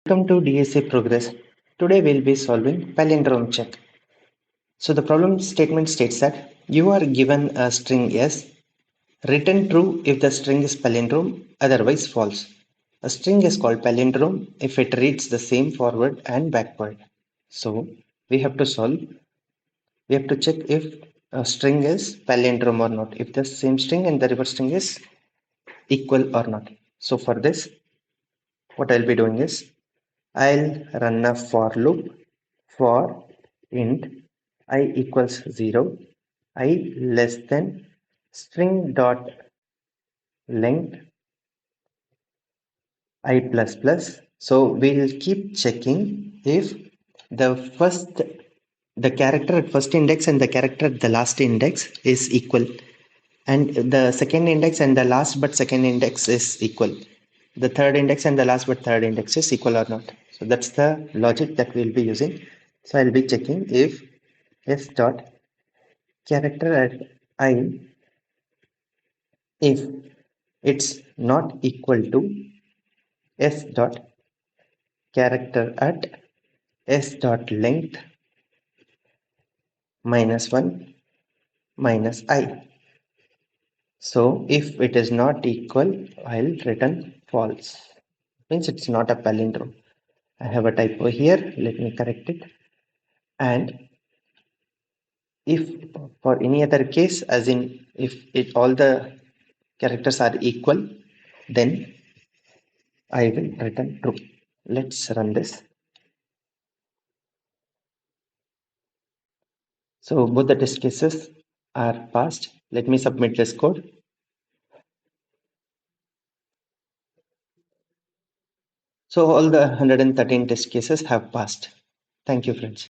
Welcome to DSA Progress. Today we'll be solving palindrome check. So the problem statement states that you are given a string S, return true if the string is palindrome, otherwise false. A string is called palindrome if it reads the same forward and backward. So we have to check if a string is palindrome or not, if the same string and the reverse string is equal or not. So for this, what I'll be doing is I'll run a for loop for int I equals 0, I less than string dot length I plus plus. So we'll keep checking if the character at first index and the character at the last index is equal, and the second index and the last but second index is equal, the third index and the last but third index is equal or not. So that's the logic that we'll be using. So I'll be checking if s dot character at I, if it's not equal to s dot character at s dot length minus 1 minus I. So if it is not equal, I'll return false. Means it's not a palindrome. I have a typo here, let me correct it. And if for any other case, as in if all the characters are equal, then I will return true. Let's run this. So both the test cases are passed. Let me submit this code. So all the 113 test cases have passed. Thank you, friends.